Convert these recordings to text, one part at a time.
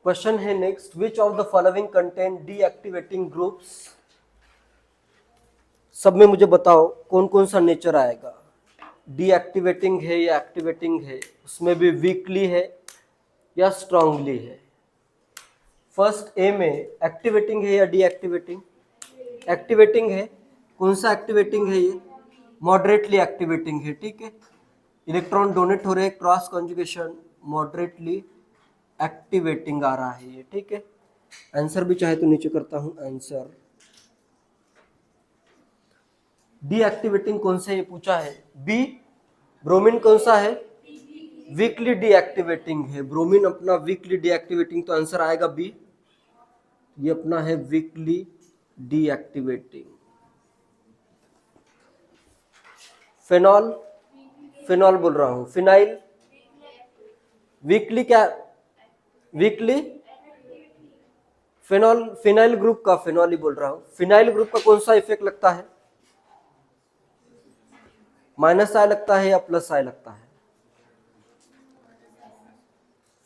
Question है next, which of the following contain deactivating groups. सब में मुझे बताओ कौन कौन सा नेचर आएगा। डीएक्टिवेटिंग है या एक्टिवेटिंग है, उसमें भी वीकली है या स्ट्रांगली है। फर्स्ट ए में एक्टिवेटिंग है या डीएक्टिवेटिंग। एक्टिवेटिंग है। कौन सा एक्टिवेटिंग है ये? मॉडरेटली एक्टिवेटिंग है। ठीक है, इलेक्ट्रॉन डोनेट हो रहे हैं, क्रॉस कॉन्जुगेशन, मॉडरेटली एक्टिवेटिंग आ रहा है ये। ठीक है, आंसर भी चाहे तो नीचे करता हूं आंसर। डीएक्टिवेटिंग कौन सा ये पूछा है, बी। ब्रोमीन कौन सा है? वीकली डीएक्टिवेटिंग है। ब्रोमीन अपना वीकली डीएक्टिवेटिंग, तो आंसर आएगा बी। ये अपना है वीकली डीएक्टिवेटिंग। फेनॉल, फेनॉल बोल रहा हूं, फिनाइल वीकली क्या? वीकली फेनॉल, फिनाइल ग्रुप का फेनॉल ही बोल रहा हूं। फिनाइल ग्रुप का कौन सा इफेक्ट लगता है? माइनस आई लगता है या प्लस आई लगता है?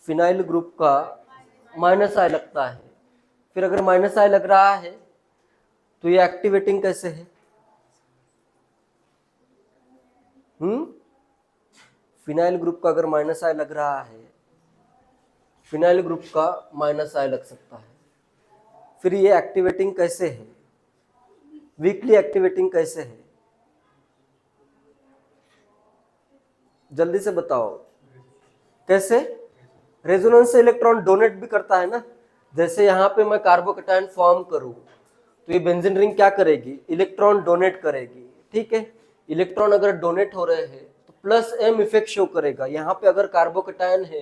फिनाइल ग्रुप का माइनस आई लगता है। फिर अगर माइनस आई लग रहा है तो ये एक्टिवेटिंग कैसे है? फिनाइल ग्रुप का अगर माइनस आई लग रहा है, फिनाइल ग्रुप का माइनस आई लग सकता है, फिर ये एक्टिवेटिंग कैसे है? वीकली एक्टिवेटिंग कैसे है? जल्दी से बताओ कैसे? रेजोनेंस से इलेक्ट्रॉन डोनेट भी करता है ना। जैसे यहाँ पे मैं कार्बोकैटायन फॉर्म करूं तो ये बेंजीन रिंग क्या करेगी? इलेक्ट्रॉन डोनेट करेगी। ठीक है, इलेक्ट्रॉन अगर डोनेट हो रहे हैं तो प्लस एम इफेक्ट शो करेगा। यहाँ पे अगर कार्बोकैटायन है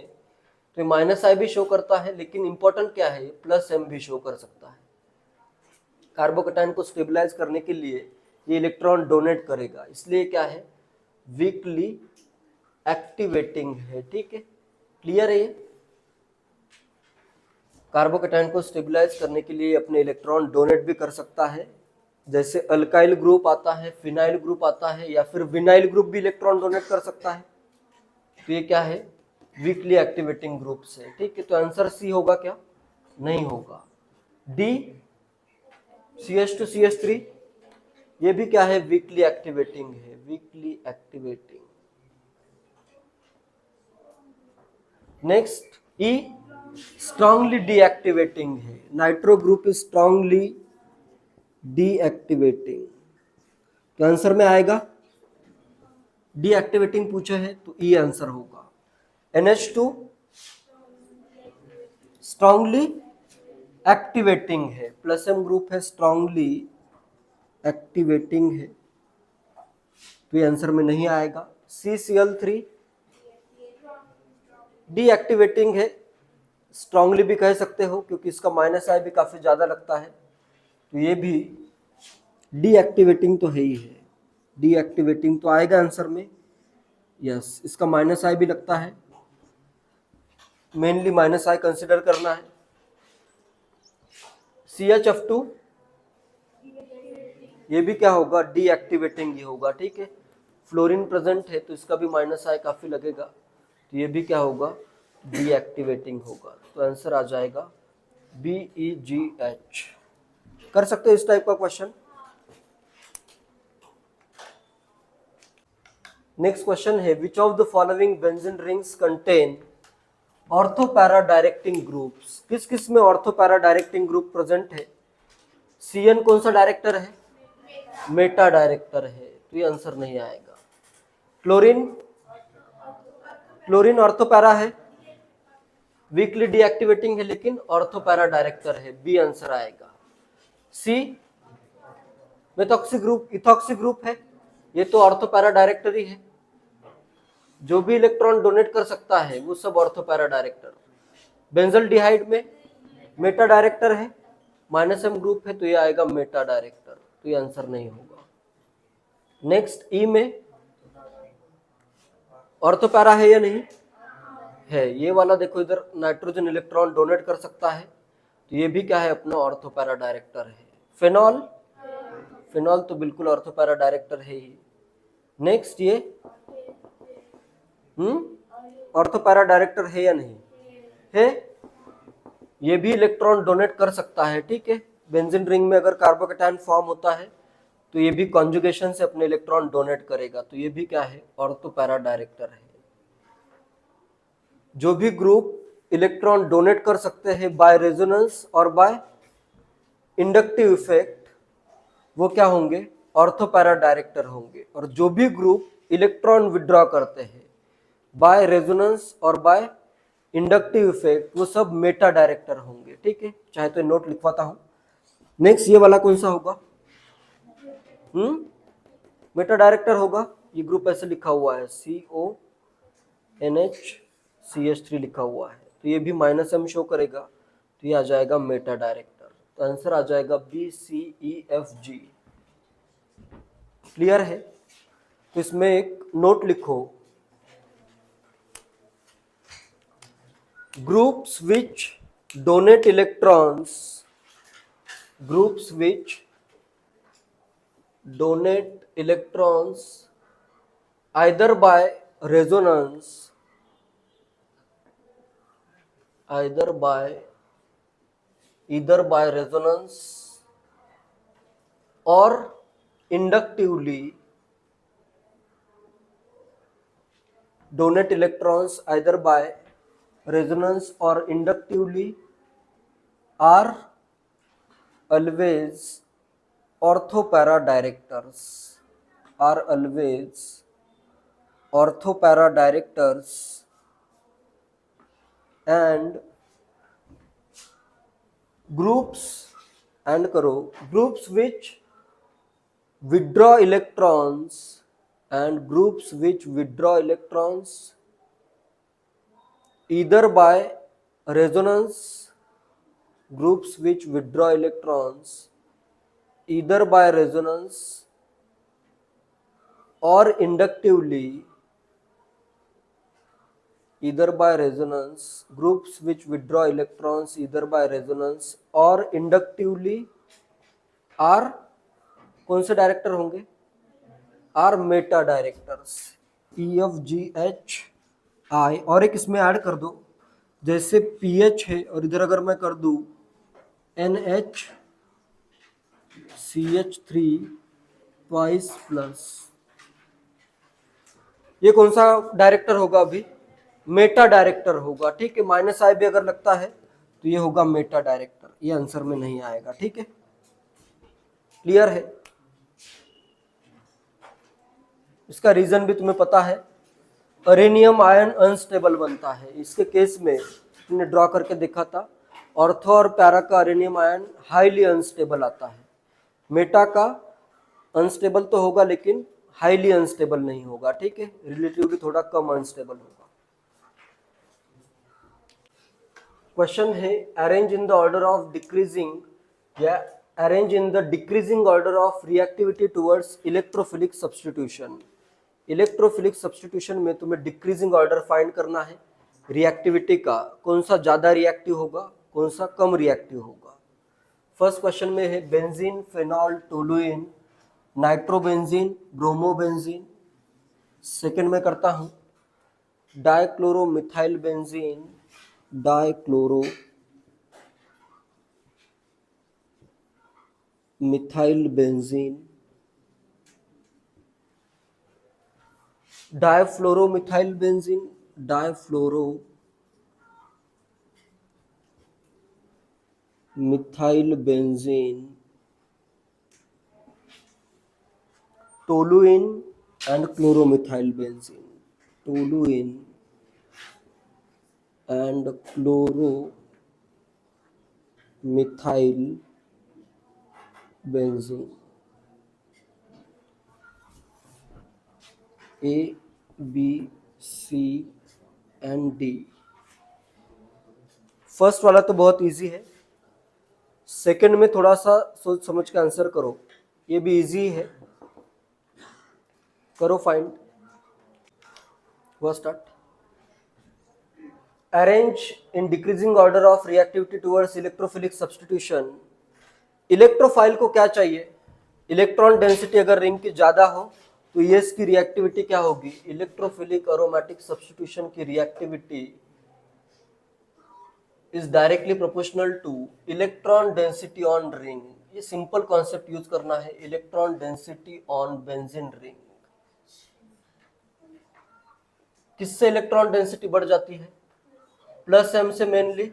तो माइनस आई भी शो करता है, लेकिन इंपॉर्टेंट क्या है, प्लस एम भी शो कर सकता है। कार्बोकैटायन को स्टेबलाइज करने के लिए ये इलेक्ट्रॉन डोनेट करेगा, इसलिए क्या है, वीकली एक्टिवेटिंग है। ठीक है, क्लियर है ये? कार्बोकैटायन को स्टेबलाइज करने के लिए अपने इलेक्ट्रॉन डोनेट भी कर सकता है। जैसे अल्काइल ग्रुप आता है, फिनाइल ग्रुप आता है, या फिर विनाइल ग्रुप भी इलेक्ट्रॉन डोनेट कर सकता है। तो ये क्या है? वीकली एक्टिवेटिंग ग्रुप से। ठीक है, तो आंसर सी होगा क्या? नहीं होगा। डी, CH2CH3, ये भी क्या है? वीकली एक्टिवेटिंग है। Weekly activating. नेक्स्ट ई, स्ट्रांगली डीएक्टिवेटिंग है। Nitro group is strongly deactivating, तो आंसर में आएगा डीएक्टिवेटिंग पूछे है तो ई आंसर होगा। NH2 स्ट्रांगली एक्टिवेटिंग है, प्लस एम ग्रुप है, स्ट्रांगली एक्टिवेटिंग है, तो ये आंसर में नहीं आएगा। CCl3 डीएक्टिवेटिंग है, स्ट्रांगली भी कह सकते हो क्योंकि इसका माइनस आई भी काफी ज्यादा लगता है, तो ये भी डीएक्टिवेटिंग तो है ही है। डीएक्टिवेटिंग तो आएगा आंसर में। यस, इसका माइनस आई भी लगता है, मेनली माइनस आई कंसिडर करना है। CHF2 ये भी क्या होगा? डीएक्टिवेटिंग ही होगा। ठीक है, फ्लोरीन प्रेजेंट है तो इसका भी माइनस आई काफी लगेगा, तो ये भी क्या होगा? डीएक्टिवेटिंग होगा। तो आंसर आ जाएगा BEGH। कर सकते हो इस टाइप का क्वेश्चन। नेक्स्ट क्वेश्चन है, which of the following benzene rings contain ortho para directing groups. किस किस में ortho para directing group present है? CN कौन सा डायरेक्टर है? मेटा डायरेक्टर है, तो ये आंसर नहीं आएगा। क्लोरीन, क्लोरीन ऑर्थो पैरा है, वीकली डीएक्टिवेटिंग है, लेकिन ऑर्थो पैरा डायरेक्टर है, बी आंसर आएगा। सी, मेथॉक्सी ग्रुप, इथॉक्सी ग्रुप है, ये तो ऑर्थो पैरा डायरेक्टर ही है। जो भी इलेक्ट्रॉन डोनेट कर सकता है वो सब ऑर्थो पैरा डायरेक्टर। बेंजल डिहाइड में मेटा डायरेक्टर है, माइनस एम ग्रुप है, तो ये आएगा मेटा डायरेक्टर, तो ये आंसर नहीं होगा। नेक्स्ट ई में ऑर्थो पैरा है या नहीं है? ये वाला देखो, इधर नाइट्रोजन इलेक्ट्रॉन डोनेट कर सकता है, तो ये भी क्या है? अपना ऑर्थो पैरा डायरेक्टर है। फेनॉल, फेनॉल तो बिल्कुल ऑर्थो पैरा डायरेक्टर है ही। नेक्स्ट ये ऑर्थो पैरा डायरेक्टर है या नहीं है? ये भी इलेक्ट्रॉन डोनेट कर सकता है, ठीक है। बेंजीन रिंग में अगर कार्बोकैटायन फॉर्म होता है तो ये भी कॉन्जुगेशन से अपने इलेक्ट्रॉन डोनेट करेगा, तो ये भी क्या है, ऑर्थो पैरा डायरेक्टर है। जो भी ग्रुप इलेक्ट्रॉन डोनेट कर सकते हैं बाय रेजोनेंस और बाय इंडक्टिव इफेक्ट, वो क्या होंगे, ऑर्थो पैरा डायरेक्टर होंगे। और जो भी ग्रुप इलेक्ट्रॉन विड्रॉ करते हैं बाय रेजोनेंस और बाय इंडक्टिव इफेक्ट, वो सब मेटा डायरेक्टर होंगे, ठीक है। चाहे तो नोट लिखवाता हूं। नेक्स्ट ये वाला कौन सा होगा, मेटा डायरेक्टर होगा। ये ग्रुप ऐसे लिखा हुआ है CONH लिखा हुआ है, तो ये भी -M शो करेगा, तो ये आ जाएगा मेटा डायरेक्टर। तो आंसर आ जाएगा BCEFG। क्लियर है। तो इसमें एक नोट लिखो, groups which donate electrons, groups which donate electrons either by resonance, either by resonance or inductively, donate electrons either by resonance or inductively are always orthopara directors, are always orthopara directors, and groups and करो, groups which withdraw electrons, and groups which withdraw electrons either by resonance, groups which withdraw electrons either by resonance or inductively, either by resonance, groups which withdraw electrons either by resonance or inductively are कौन से director होंगे, are Meta directors, EFGHI। और एक इसमें add कर दो, जैसे pH है और इधर अगर मैं कर दूं NHCH3 ट्वाइस प्लस, ये कौन सा डायरेक्टर होगा, अभी मेटा डायरेक्टर होगा, ठीक है। -I भी अगर लगता है तो ये होगा मेटा डायरेक्टर, ये आंसर में नहीं आएगा, ठीक है। क्लियर है। इसका रीजन भी तुम्हें पता है, अरेनियम आयन अनस्टेबल बनता है। इसके केस में तुमने ड्रॉ करके देखा था, ऑर्थो और पैरा का अरेनियम आयन हाईली अनस्टेबल आता है, मेटा का अनस्टेबल तो होगा लेकिन हाईली अनस्टेबल नहीं होगा, ठीक है, रिलेटिवली थोड़ा कम अनस्टेबल होगा। क्वेश्चन है, arrange in the order of decreasing या arrange in the decreasing order of reactivity towards electrophilic substitution. Electrophilic substitution में तुम्हें डिक्रीजिंग ऑर्डर फाइंड करना है रिएक्टिविटी का, कौन सा ज्यादा रिएक्टिव होगा, कौन सा कम रिएक्टिव होगा। फर्स्ट क्वेश्चन में है benzene, phenol, toluene, nitrobenzene, bromobenzene. Second में करता हूं dichloro methyl benzene, dichloro methyl benzene, difluoro methyl benzene, difluoro methyl benzene, toluene and chloromethyl benzene, toluene and chloromethyl benzene. A, B, C and D। First वाला तो बहुत easy है, second में थोड़ा सा सोच समझ के आंसर करो, ये भी इजी है, करो फाइंड। हुआ start. Arrange in decreasing order of reactivity towards electrophilic substitution. Electrophile को क्या चाहिए, इलेक्ट्रॉन डेंसिटी अगर रिंग की ज्यादा हो तो ये इसकी रिएक्टिविटी क्या होगी, इलेक्ट्रोफिलिक एरोमेटिक सब्स्टिट्यूशन की reactivity is directly proportional two electron density on ring. ये सिंपल कॉन्सेप्ट यूज करना है, electron density on benzene ring. किससे इलेक्ट्रॉन डेंसिटी बढ़ जाती है? प्लस एम से मेनली।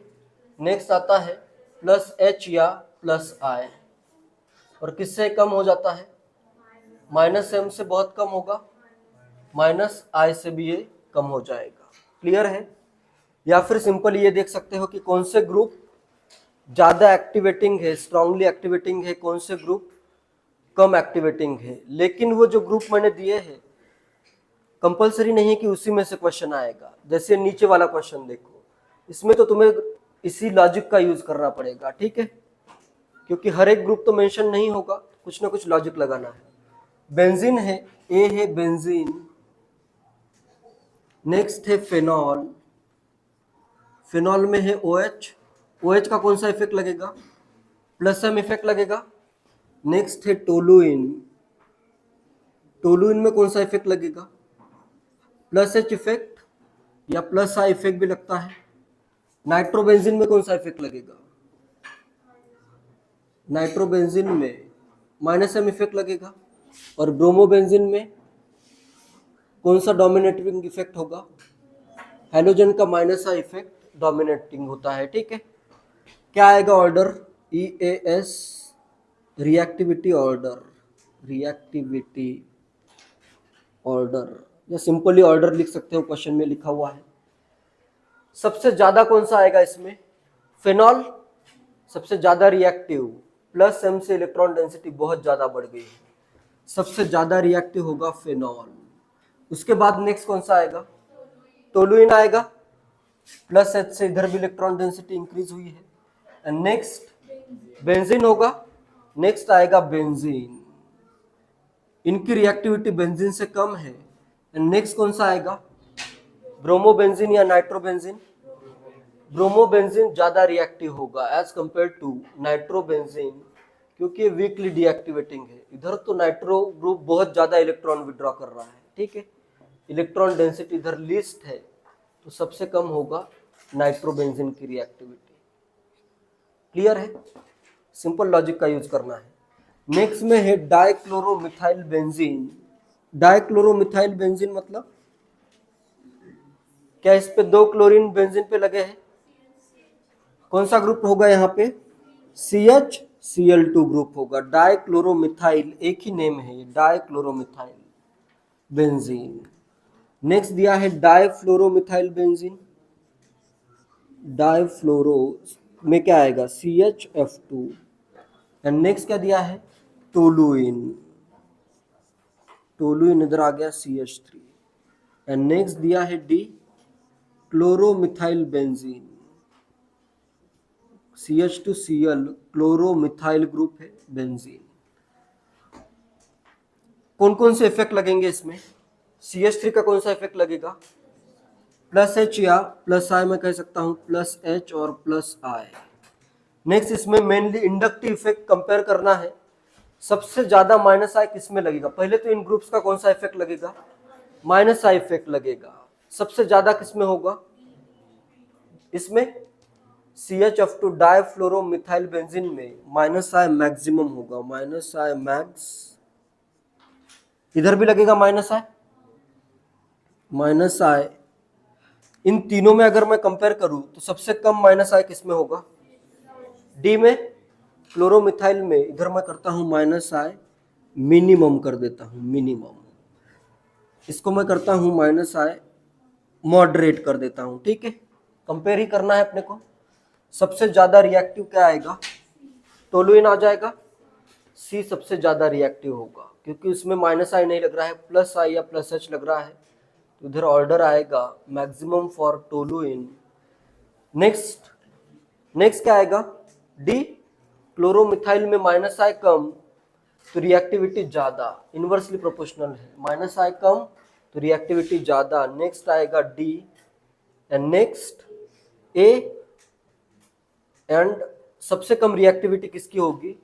नेक्स्ट आता है प्लस एच या प्लस आई। और किससे कम हो जाता है? माइनस एम से बहुत कम होगा, माइनस आई से भी ये कम हो जाएगा। क्लियर है? या फिर सिंपल ये देख सकते हो कि कौन से ग्रुप ज्यादा एक्टिवेटिंग है, स्ट्रांगली एक्टिवेटिंग है, कौन से ग्रुप कम एक्टिवेटिंग है। लेकिन वो जो ग्रुप मैंने दिए हैं कंपलसरी नहीं है कि उसी में से क्वेश्चन आएगा। जैसे नीचे वाला क्वेश्चन देखो, इसमें तो तुम्हें इसी लॉजिक का यूज करना पड़ेगा, ठीक है, क्योंकि हर एक ग्रुप तो मेंशन नहीं होगा, कुछ ना कुछ लॉजिक लगाना है। बेंजीन है, ए है बेंजीन, नेक्स्ट है फेनॉल, फेनॉल में है OH, OH का कौन सा इफेक्ट लगेगा? प्लस एम इफेक्ट लगेगा। नेक्स्ट है टोलुइन, टोलुइन में कौन सा इफेक्ट लगेगा? प्लस एच इफेक्ट या प्लस आई इफेक्ट भी लगता है। नाइट्रोबेंजीन में कौन सा इफेक्ट लगेगा? नाइट्रोबेंजीन में माइनस एम इफेक्ट लगेगा। और ब्रोमोबेंजीन में कौन सा डोमिनेटिंग इफेक्ट होगा? हेलोजन का माइनस आई इफेक्ट डोमिनेटिंग होता है, ठीक है। क्या आएगा order? EAS, reactivity order, reactivity order, या सिंपली ऑर्डर लिख सकते हो, क्वेश्चन में लिखा हुआ है। सबसे ज्यादा कौन सा आएगा इसमें? फेनॉल सबसे ज्यादा रिएक्टिव, प्लस एम से इलेक्ट्रॉन डेंसिटी बहुत ज्यादा बढ़ गई है, सबसे ज्यादा रिएक्टिव होगा फेनॉल। उसके बाद नेक्स्ट कौन सा आएगा? टोलुइन आएगा, प्लस एच से इधर भी इलेक्ट्रॉन डेंसिटी इंक्रीज हुई है। एंड नेक्स्ट बेंजीन होगा, नेक्स्ट आएगा बेंजीन, इनकी रिएक्टिविटी बेंजीन से कम है। एंड नेक्स्ट कौन सा आएगा? ब्रोमोबेंजीन या नाइट्रोबेंजीन। ब्रोमोबेंजीन ज्यादा रिएक्टिव होगा एज कंपेयर टू नाइट्रोबेंजीन, क्योंकि ये वीकली डीएक्टिवेटिंग है। इधर तो नाइट्रो ग्रुप बहुत ज्यादा इलेक्ट्रॉन विड्रॉ कर रहा है, ठीक है, इलेक्ट्रॉन डेंसिटी इधर लीस्ट है, तो सबसे कम होगा नाइट्रोबेंजीन की रिएक्टिविटी। क्लियर है? सिंपल लॉजिक का यूज करना है। नेक्स्ट में है डाइक्लोरोमिथाइल बेंजीन। डाइक्लोरोमिथाइल बेंजीन मतलब क्या? इस पे 2 क्लोरीन बेंजीन पे लगे हैं, कौन सा ग्रुप होगा यहाँ पे? CHCl2 ग्रुप होगा। डाइक्लोरोमिथाइल, एक ही नेम है ये, डाइक्लोरोमिथाइल बेंजीन। नेक्स्ट दिया है डाइफ्लोरोमिथाइल बेंजीन, डाइफ्लोरो में क्या आएगा? CHF2। एंड नेक्स्ट क्या दिया है? टोलुइन, टोलुइन इधर आ गया CH3। एंड नेक्स्ट दिया है D chloromethyl benzene, CH2Cl chloromethyl group है बेंजीन। कौन कौन से इफेक्ट लगेंगे इसमें? CH3 का कौन सा इफेक्ट लगेगा? प्लस एच या प्लस आई, मैं कह सकता हूं प्लस एच और प्लस आई। नेक्स्ट इसमें मेनली इंडक्टिव इफेक्ट कंपेयर करना है। सबसे ज्यादा माइनस आई किस में लगेगा? पहले तो इन ग्रुप्स का कौन सा इफेक्ट लगेगा? माइनस आई इफेक्ट लगेगा। सबसे ज्यादा किस में होगा? इसमें CHF2 डाइफ्लोरोमिथाइल बेंजीन में माइनस आई मैक्सिमम होगा, माइनस आई मैक्स। इधर भी लगेगा माइनस आई, माइनस आई। इन तीनों में अगर मैं कंपेयर करूं तो सबसे कम माइनस आई किस में होगा? डी में, क्लोरोमिथाइल में। इधर मैं करता हूं माइनस आई मिनिमम कर देता हूं, मिनिमम। इसको मैं करता हूं माइनस आई मॉडरेट कर देता हूं, ठीक है। कंपेयर ही करना है अपने को। सबसे ज्यादा रिएक्टिव क्या आएगा? टोलुइन आ जाएगा। सी सबसे ज्यादा रिएक्टिव होगा क्योंकि उसमें माइनस आई नहीं लग रहा है, प्लस आई या प्लस एच लग रहा है, तो इधर ऑर्डर आएगा मैक्सिमम फॉर टोलुइन। नेक्स्ट क्या आएगा? डी क्लोरोमिथाइल में माइनस आई कम तो रिएक्टिविटी ज्यादा, इनवर्सली प्रोपोर्शनल है। माइनस आई कम तो रिएक्टिविटी ज्यादा। नेक्स्ट आएगा D. And next A. And सबसे कम रिएक्टिविटी किसकी होगी?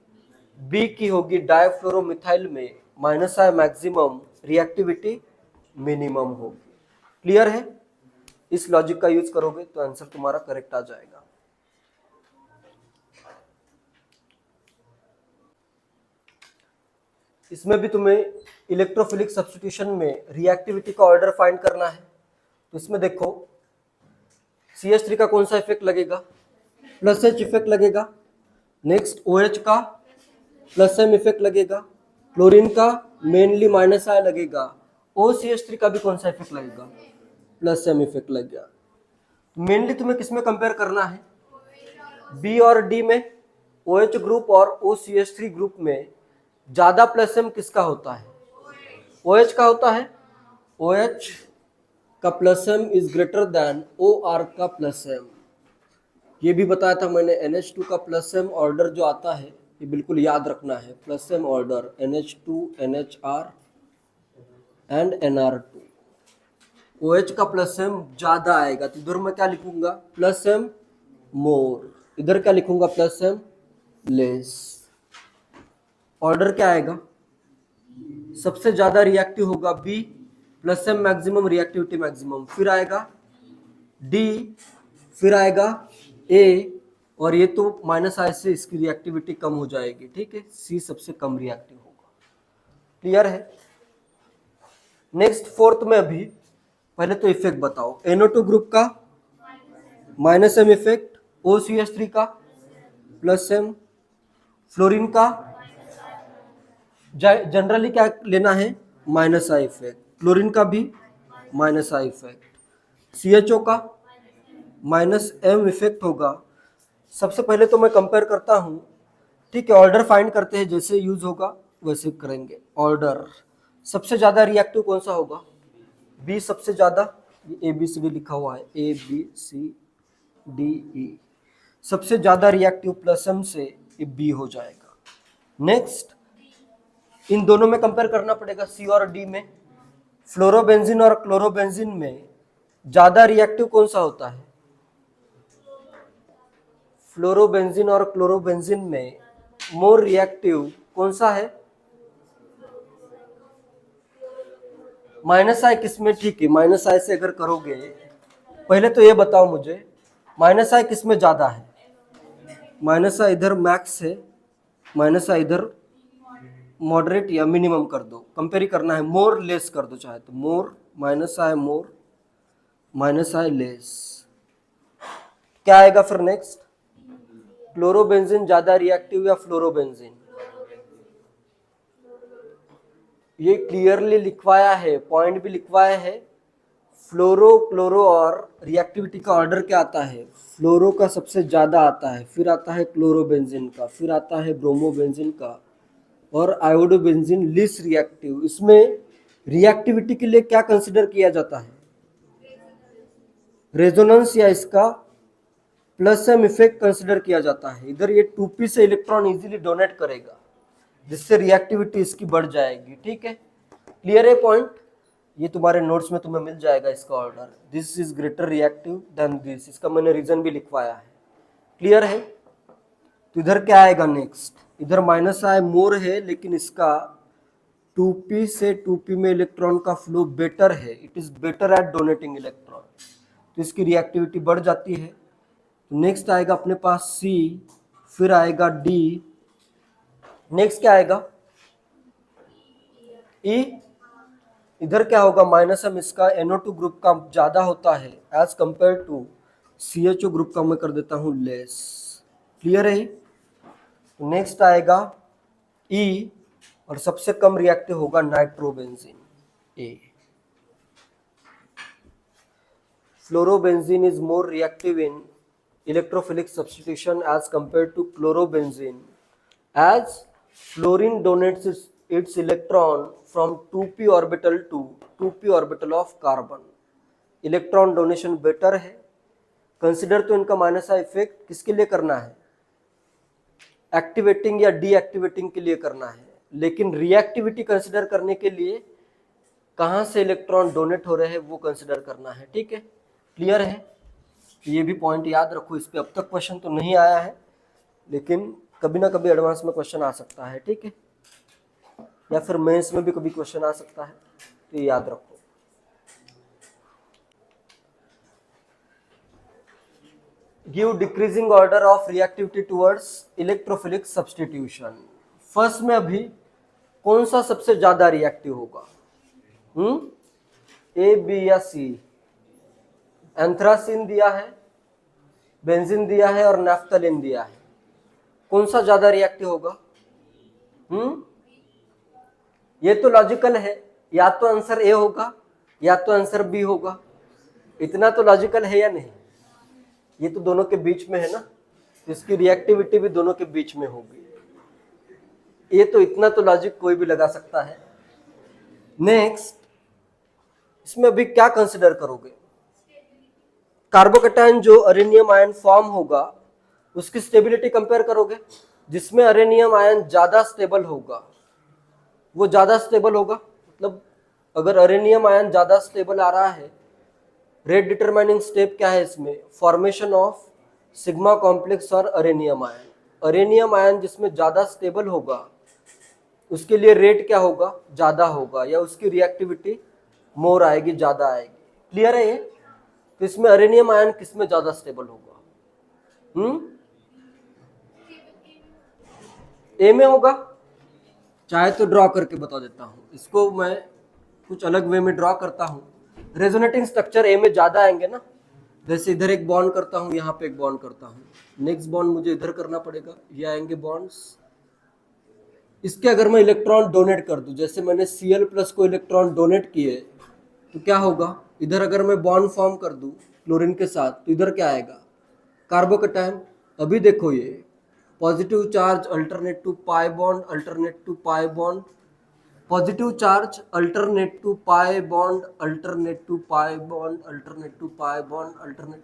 बी की होगी। डाइफ्लोरोमिथाइल में minus I maximum, reactivity minimum होगी। क्लियर है? इस लॉजिक का यूज करोगे तो आंसर तुम्हारा करेक्ट आ जाएगा। इसमें भी तुम्हें इलेक्ट्रोफिलिक सब्स्टिट्यूशन में रिएक्टिविटी का ऑर्डर फाइंड करना है। तो इसमें देखो CH3 का कौन सा इफेक्ट लगेगा, प्लस H इफेक्ट लगेगा। नेक्स्ट OH का प्लस M इफेक्ट लगेगा। क्लोरीन का मेनली माइनस I लगेगा। OCH3 का भी कौन सा इफेक्ट लगेगा, प्लस M इफेक्ट लगेगा। मेनली तुम्हें किसमें कंपेयर करना है, B और D में OH ग्रुप और OCH3 ग्रुप में ज्यादा प्लस M किसका होता है, OH का होता है। OH का plus M is greater than OR का प्लस M। ये भी बताया था मैंने, NH2 का प्लस M ऑर्डर जो आता है ये बिल्कुल याद रखना है, plus M order NH2 NHR and NR2। OH का प्लस M ज्यादा आएगा तो इधर मैं क्या लिखूंगा, प्लस M मोर। इधर क्या लिखूंगा, प्लस M लेस। ऑर्डर क्या आएगा, सबसे ज्यादा रिएक्टिव होगा B, plus M maximum reactivity maximum, फिर आएगा D, फिर आएगा A, और ये तो माइनस I से इसकी रिएक्टिविटी कम हो जाएगी, ठीक है। C सबसे कम रिएक्टिव होगा। क्लियर है। नेक्स्ट फोर्थ में अभी पहले तो इफेक्ट बताओ। NO2 ग्रुप का माइनस M इफेक्ट, OCH3 का प्लस M, फ्लोरीन का जनरली क्या लेना है, माइनस I इफेक्ट, क्लोरीन का भी माइनस I इफेक्ट, CHO का माइनस M इफेक्ट होगा। सबसे पहले तो मैं कंपेयर करता हूं, ठीक है। ऑर्डर फाइंड करते हैं, जैसे यूज होगा वैसे करेंगे। ऑर्डर सबसे ज्यादा रिएक्टिव कौन सा होगा, B सबसे ज्यादा, ABCD लिखा हुआ है ABCDE, सबसे ज्यादा रिएक्टिव प्लस M से ये B हो जाएगा। नेक्स्ट इन दोनों में कंपेयर करना पड़ेगा, C और D में। फ्लोरोबेंजीन और क्लोरोबेंजीन में ज्यादा रिएक्टिव कौन सा होता है, फ्लोरोबेंजीन और क्लोरोबेंजीन में मोर रिएक्टिव कौन सा है, माइनस I किसमें, ठीक है। माइनस I से अगर करोगे, पहले तो ये बताओ मुझे माइनस I किसमें ज्यादा है, माइनस I इधर मैक्स है, माइनस I इधर मॉडरेट या मिनिमम कर दो, कंपेयर करना है, मोर लेस कर दो चाहे तो, more minus I more minus I less. क्या आएगा फिर नेक्स्ट, क्लोरोबेंजीन ज्यादा रिएक्टिव या फ्लोरोबेंजीन, ये क्लियरली लिखवाया है, पॉइंट भी लिखवाया है। फ्लोरो क्लोरो और रिएक्टिविटी का ऑर्डर क्या आता है, फ्लोरो का सबसे ज्यादा आता है, फिर आता है क्लोरोबेंजीन का, फिर आता है ब्रोमोबेंजीन का, और आयोडोबेंजीन लिस रिएक्टिव। इसमें रिएक्टिविटी के लिए क्या कंसिडर किया जाता है, रेजोनेंस या इसका प्लस M इफेक्ट कंसिडर किया जाता है। इधर ये 2p से इलेक्ट्रॉन इजीली डोनेट करेगा, जिससे रिएक्टिविटी इसकी बढ़ जाएगी, ठीक है। क्लियर है पॉइंट, ये तुम्हारे नोट्स में तुम्हें मिल जाएगा इसका order, this is greater reactive than this, इसका मैंने रीजन भी लिखवाया है। क्लियर है। तो इधर क्या आएगा नेक्स्ट, इधर माइनस I मोर है, लेकिन इसका 2p से 2p में इलेक्ट्रॉन का फ्लो बेटर है, it is better at donating electron, तो इसकी रिएक्टिविटी बढ़ जाती है। नेक्स्ट आएगा अपने पास C, फिर आएगा D, नेक्स्ट क्या आएगा E। इधर क्या होगा, माइनस M इसका NO2 ग्रुप का ज्यादा होता है as compare to CHO group का मैं कर देता हूं लेस। क्लियर है। नेक्स्ट आएगा E, और सबसे कम रिएक्टिव होगा nitrobenzene A। Fluorobenzene is more reactive in electrophilic substitution as compared to chlorobenzene, as fluorine donates its electron from 2p orbital to 2p orbital of carbon। Electron donation better है। Consider तो इनका minus I effect किसके लिए करना है, activating या deactivating के लिए करना है, लेकिन रिएक्टिविटी कंसिडर करने के लिए कहां से इलेक्ट्रॉन डोनेट हो रहे हैं वो कंसिडर करना है, ठीक है। क्लियर है। ये भी पॉइंट याद रखो, इस पे अब तक क्वेश्चन तो नहीं आया है, लेकिन कभी ना कभी एडवांस में क्वेश्चन आ सकता है, ठीक है, या फिर मेंस में भी कभी क्वेश्चन आ सकता है, तो ये याद रखो। Give decreasing order of reactivity towards electrophilic substitution. First में अभी कौन सा सबसे ज्यादा रिएक्टिव होगा? ए, बी या सी? एंथ्रासिन दिया है, बेंजीन दिया है और नैफ्थलीन दिया है, कौन सा ज्यादा रिएक्टिव होगा? ये तो लॉजिकल है, या तो आंसर ए होगा या तो आंसर बी होगा। इतना तो लॉजिकल है या नहीं? ये तो दोनों के बीच में है ना, तो इसकी रिएक्टिविटी भी दोनों के बीच में होगी। ये तो इतना तो लॉजिक कोई भी लगा सकता है। नेक्स्ट, इसमें अभी क्या कंसिडर करोगे? कार्बोकैटायन जो अरेनियम आयन फॉर्म होगा उसकी स्टेबिलिटी कंपेयर करोगे। जिसमें अरेनियम आयन ज्यादा स्टेबल होगा वो ज्यादा स्टेबल होगा, मतलब अगर अरेनियम आयन ज्यादा स्टेबल आ रहा है, रेट डिटरमाइनिंग स्टेप क्या है इसमें? फॉर्मेशन ऑफ सिग्मा कॉम्प्लेक्स और अरेनियम आयन। अरेनियम आयन जिसमें ज्यादा स्टेबल होगा उसके लिए रेट क्या होगा? ज्यादा होगा, या उसकी रिएक्टिविटी मोर आएगी, ज्यादा आएगी। क्लियर है ये? तो इसमें अरेनियम आयन किसमें ज्यादा स्टेबल होगा? ए में होगा। चाहे तो ड्रॉ करके बता देता हूं, इसको मैं कुछ अलग वे में ड्रॉ करता हूं। रेजोनेटिंग स्ट्रक्चर ए में ज्यादा आएंगे ना, जैसे इधर एक बॉन्ड करता हूं, यहाँ पे एक बॉन्ड करता हूं, नेक्स्ट बॉन्ड मुझे इधर करना पड़ेगा, ये आएंगे बॉन्ड्स। इसके अगर मैं इलेक्ट्रॉन डोनेट कर दूं, जैसे मैंने Cl+ को इलेक्ट्रॉन डोनेट किए, तो क्या होगा? इधर अगर मैं बॉन्ड फॉर्म कर दूं क्लोरीन के साथ, तो इधर क्या आएगा? कार्बोकैटायन। अभी देखो ये positive charge alternate to pi bond, alternate to pi bond, positive charge alternate to pi bond, alternate to pi bond, alternate to pi bond, alternate,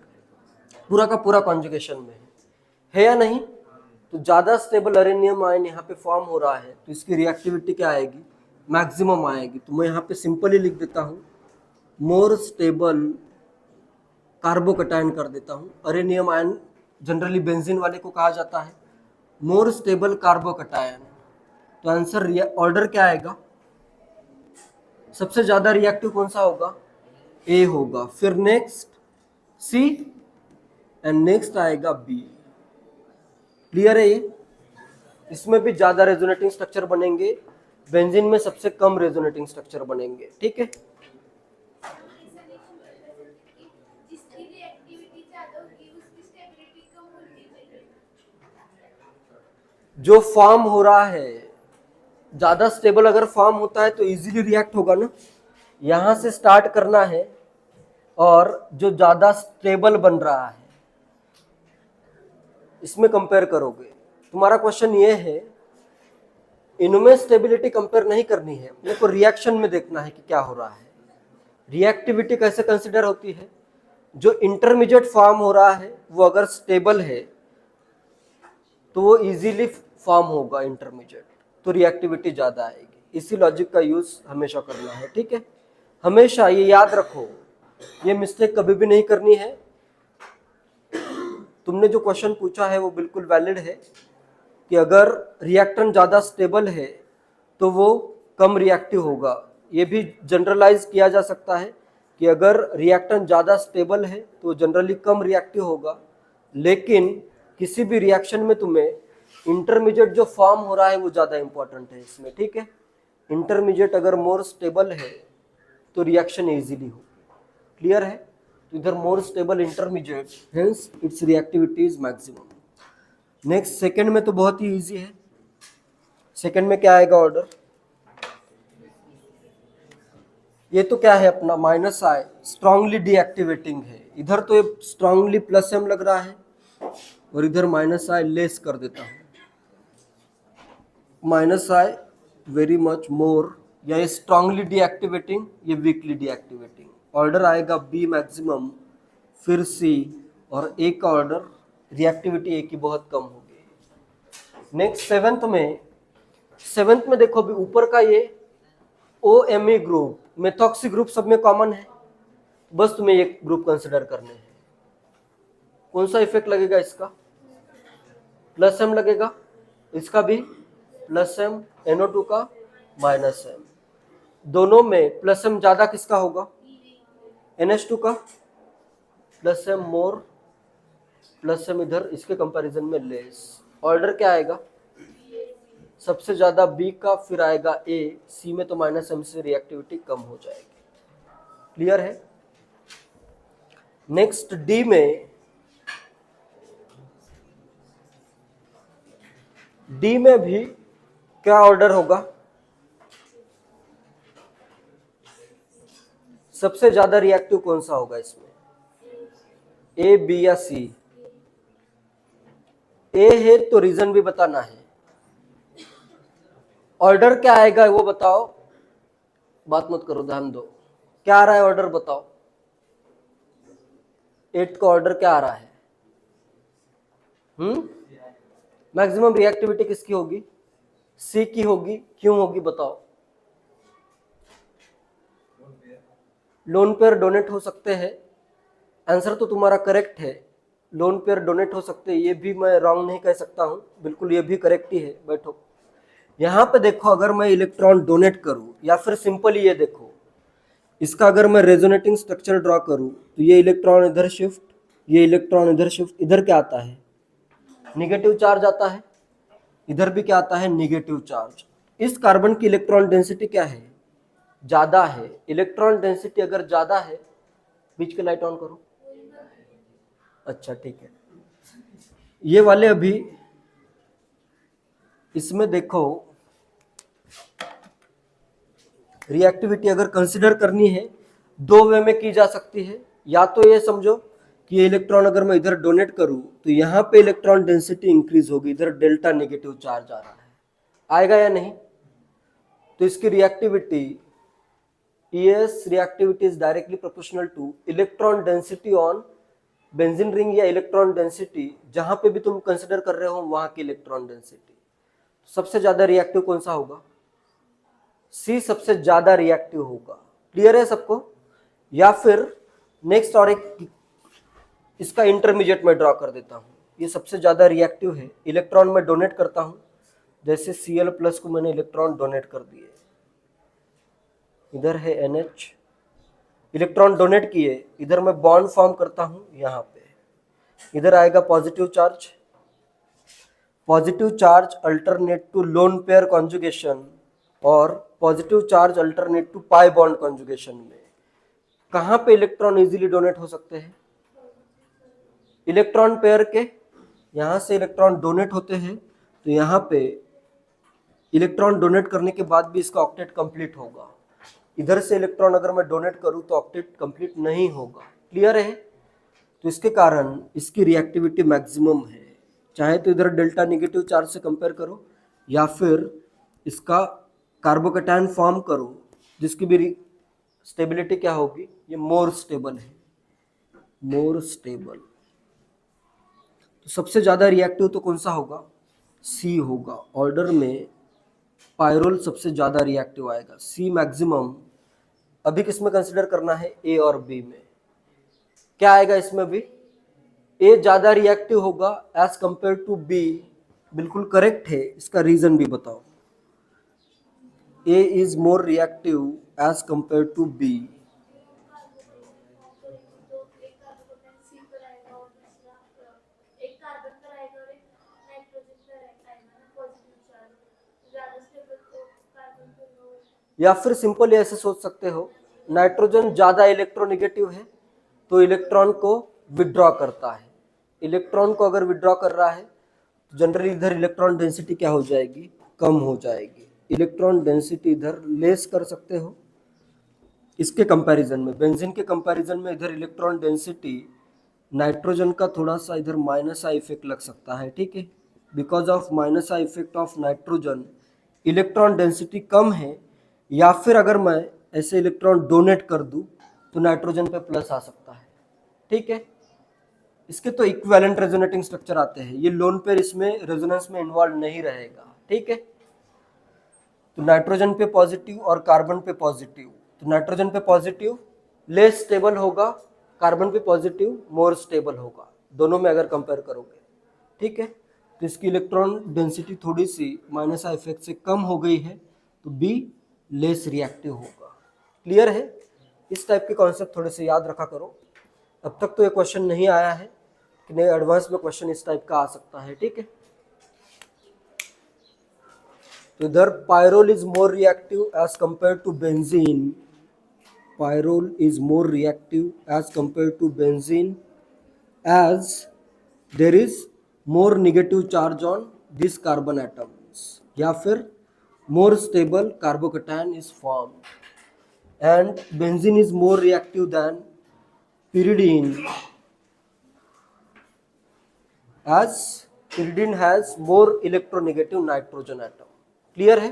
पूरा का पूरा कॉन्जुगेशन में है या नहीं? तो ज्यादा स्टेबल अरेनियम आयन यहाँ पे फॉर्म हो रहा है, तो इसकी रिएक्टिविटी क्या आएगी? मैक्सिमम आएगी। तो मैं यहाँ पे सिंपली लिख देता हूँ, मोर स्टेबल कार्बोकैटायन कर देता हूँ। अरेनियम आयन जनरली बेंजीन वाले को कहा जाता है, मोर स्टेबल कार्बोकैटायन। तो आंसर ऑर्डर क्या आएगा? सबसे ज्यादा रिएक्टिव कौन सा होगा? ए होगा, फिर नेक्स्ट सी एंड नेक्स्ट आएगा बी। क्लियर है ये? इसमें भी ज्यादा रेजोनेटिंग स्ट्रक्चर बनेंगे, बेंजीन में सबसे कम रेजोनेटिंग स्ट्रक्चर बनेंगे। ठीक है, जो फॉर्म हो रहा है ज्यादा स्टेबल अगर फॉर्म होता है तो इजीली रिएक्ट होगा ना। यहां से स्टार्ट करना है, और जो ज्यादा स्टेबल बन रहा है इसमें कंपेयर करोगे। तुम्हारा क्वेश्चन ये है, इनमें स्टेबिलिटी कंपेयर नहीं करनी है, अपने को रिएक्शन में देखना है कि क्या हो रहा है। रिएक्टिविटी कैसे कंसिडर होती है? जो इंटरमीडिएट फॉर्म हो रहा है वो अगर स्टेबल है तो वो इजीली फॉर्म होगा इंटरमीडिएट, तो रिएक्टिविटी ज्यादा आएगी। इसी लॉजिक का यूज हमेशा करना है। ठीक है, हमेशा ये याद रखो, ये मिस्टेक कभी भी नहीं करनी है। तुमने जो क्वेश्चन पूछा है वो बिल्कुल वैलिड है कि अगर रिएक्टेंट ज्यादा स्टेबल है तो वो कम रिएक्टिव होगा। ये भी जनरलाइज किया जा सकता है कि अगर रिएक्टेंट ज्यादा स्टेबल है तो जनरली कम रिएक्टिव होगा, लेकिन किसी भी रिएक्शन में तुम्हें इंटरमीडिएट जो फॉर्म हो रहा है वो ज्यादा इंपॉर्टेंट है इसमें। ठीक है, इंटरमीडिएट अगर मोर स्टेबल है तो रिएक्शन इजीली होगी। क्लियर है? तो इधर more stable intermediate, hence it's reactivity is maximum. Next, second में तो बहुत ही इजी है। सेकंड में क्या आएगा ऑर्डर? ये तो क्या है अपना -I, स्ट्रांगली डीएक्टिवेटिंग है। इधर तो ये स्ट्रांगली +M लग रहा है, और इधर -I लेस कर देता हूं, -I वेरी मच मोर, या ये स्ट्रांगली डीएक्टिवेटिंग, ये वीकली डीएक्टिवेटिंग। ऑर्डर आएगा बी मैक्सिमम, फिर सी, और ए का ऑर्डर, रिएक्टिविटी ए की बहुत कम होगी। नेक्स्ट सेवेंथ में देखो, अभी ऊपर का ये OMe ग्रुप, मेथॉक्सी ग्रुप सब में कॉमन है, बस तुम्हें एक ग्रुप कंसिडर करने हैं। कौन सा इफेक्ट लगेगा इसका? +M लगेगा, इसका भी +M, NO2 का -M। दोनों में +M ज्यादा किसका होगा? NH2 का। +M मोर, +M इधर इसके कंपैरिजन में लेस। ऑर्डर क्या आएगा? सबसे ज्यादा बी का, फिर आएगा ए, सी में तो माइनस एम से रिएक्टिविटी कम हो जाएगी। क्लियर है? नेक्स्ट डी में, डी में भी क्या ऑर्डर होगा? सबसे ज्यादा रिएक्टिव कौन सा होगा इसमें? ए, बी या सी? ए है तो रीजन भी बताना है। ऑर्डर क्या आएगा वो बताओ, बात मत करो, ध्यान दो। क्या आ रहा है ऑर्डर बताओ? 8 का ऑर्डर क्या आ रहा है? मैक्सिमम रिएक्टिविटी किसकी होगी? सी की होगी। क्यों होगी बताओ? लोन पेयर डोनेट हो सकते हैं। आंसर तो तुम्हारा करेक्ट है, लोन पेयर डोनेट हो सकते हैं, ये भी मैं रॉन्ग नहीं कह सकता हूं, बिल्कुल ये भी करेक्ट ही है। बैठो, यहां पे देखो, अगर मैं इलेक्ट्रॉन डोनेट करूं, या फिर सिंपली ये देखो, इसका अगर मैं रेजोनेटिंग स्ट्रक्चर ड्रॉ करूं, तो ये इलेक्ट्रॉन इधर शिफ्ट, ये इलेक्ट्रॉन इधर शिफ्ट, इधर क्या आता है? निगेटिव चार्ज आता है। इधर भी क्या आता है? Negative charge. इस कार्बन की इलेक्ट्रॉन डेंसिटी क्या है? ज्यादा है। इलेक्ट्रॉन डेंसिटी अगर ज्यादा है, बीच के लाइट ऑन करो। अच्छा ठीक है, ये वाले अभी इसमें देखो, रिएक्टिविटी अगर कंसिडर करनी है, दो वे में की जा सकती है। या तो ये समझो कि ये इलेक्ट्रॉन अगर मैं इधर डोनेट करूं, तो यहाँ पे इलेक्ट्रॉन डेंसिटी इंक्रीज होगी, इधर डेल्टा नेगेटिव चार्ज आ रहा है, आएगा या नहीं? तो इसकी reactivity, ES reactivity is directly proportional two electron density on benzene ring, या इलेक्ट्रॉन डेंसिटी जहां पे भी तुम कंसिडर कर रहे हो वहां की इलेक्ट्रॉन डेंसिटी। सबसे ज्यादा रिएक्टिव कौन सा होगा? सी सबसे ज्यादा रिएक्टिव होगा। क्लियर है सबको? या फिर नेक्स्ट और एक इसका इंटरमीडिएट में ड्रॉ कर देता हूं। ये सबसे ज्यादा रिएक्टिव है, इलेक्ट्रॉन में डोनेट करता हूं, जैसे Cl+ को मैंने इलेक्ट्रॉन डोनेट कर दिए, इधर है NH, इलेक्ट्रॉन डोनेट किए, इधर मैं बॉन्ड फॉर्म करता हूं, यहाँ पे इधर आएगा positive charge. Positive charge alternate to lone pair conjugation और positive charge alternate to pi bond conjugation में कहां पे इलेक्ट्रॉन इजीली डोनेट हो सकते हैं? इलेक्ट्रॉन पेयर के यहां से इलेक्ट्रॉन डोनेट होते हैं, तो यहां पे इलेक्ट्रॉन डोनेट करने के बाद भी इसका ऑक्टेट कंप्लीट होगा। इधर से इलेक्ट्रॉन अगर मैं डोनेट करूं तो ऑक्टेट कंप्लीट नहीं होगा। क्लियर है? तो इसके कारण इसकी रिएक्टिविटी मैक्सिमम है। चाहे तो इधर डेल्टा नेगेटिव चार्ज से कंपेयर करो, या फिर इसका कार्बोकैटायन फॉर्म करो, जिसकी भी स्टेबिलिटी क्या होगी? ये मोर स्टेबल है, मोर स्टेबल। तो सबसे ज्यादा रिएक्टिव तो कौन सा होगा? सी होगा। ऑर्डर में पायरोल सबसे ज्यादा रिएक्टिव आएगा, सी मैक्सिमम। अभी किसमें कंसिडर करना है? ए और बी में। क्या आएगा इसमें भी? ए ज्यादा रिएक्टिव होगा एज कंपेयर टू बी। बिल्कुल करेक्ट है, इसका रीजन भी बताओ। A is more reactive as compare to B. या फिर सिंपली ऐसे सोच सकते हो, नाइट्रोजन ज्यादा इलेक्ट्रोनेगेटिव है तो इलेक्ट्रॉन को विड्रॉ करता है। इलेक्ट्रॉन को अगर विड्रॉ कर रहा है तो जनरली इधर इलेक्ट्रॉन डेंसिटी क्या हो जाएगी? कम हो जाएगी। इलेक्ट्रॉन डेंसिटी इधर लेस कर सकते हो। इसके कंपैरिजन में, बेंजीन के कंपैरिजन में इधर इलेक्ट्रॉन डेंसिटी नाइट्रोजन का थोड़ा सा इधर माइनस आई इफेक्ट लग सकता है। ठीक है, because of minus I effect of nitrogen electron density कम है। या फिर अगर मैं ऐसे इलेक्ट्रॉन डोनेट कर दूं तो नाइट्रोजन पे प्लस आ सकता है। ठीक है, इसके तो इक्विवेलेंट रेजोनेटिंग स्ट्रक्चर आते हैं, ये लोन पेयर इसमें रेजोनेंस में इन्वॉल्व नहीं रहेगा। ठीक है, तो नाइट्रोजन पे पॉजिटिव और कार्बन पे पॉजिटिव, तो नाइट्रोजन पे पॉजिटिव लेस स्टेबल होगा, कार्बन पे पॉजिटिव मोर स्टेबल होगा, दोनों में अगर कंपेयर करोगे। ठीक है, तो इसकी इलेक्ट्रॉन डेंसिटी थोड़ी सी माइनस आई इफेक्ट से कम हो गई है, तो बी लेस रिएक्टिव होगा। क्लियर है? इस टाइप के कॉन्सेप्ट थोड़े से याद रखा करो। अब तक तो ये क्वेश्चन नहीं आया है कि नहीं, एडवांस में क्वेश्चन इस टाइप का आ सकता है। ठीक है, तो इधर pyrrole is more reactive as compare to benzene, pyrrole is more reactive as compare to benzene as there is more negative charge on these carbon atoms, या फिर more stable carbocation is formed, and benzene is more reactive than pyridine as pyridine has more electronegative nitrogen atom. Clear है?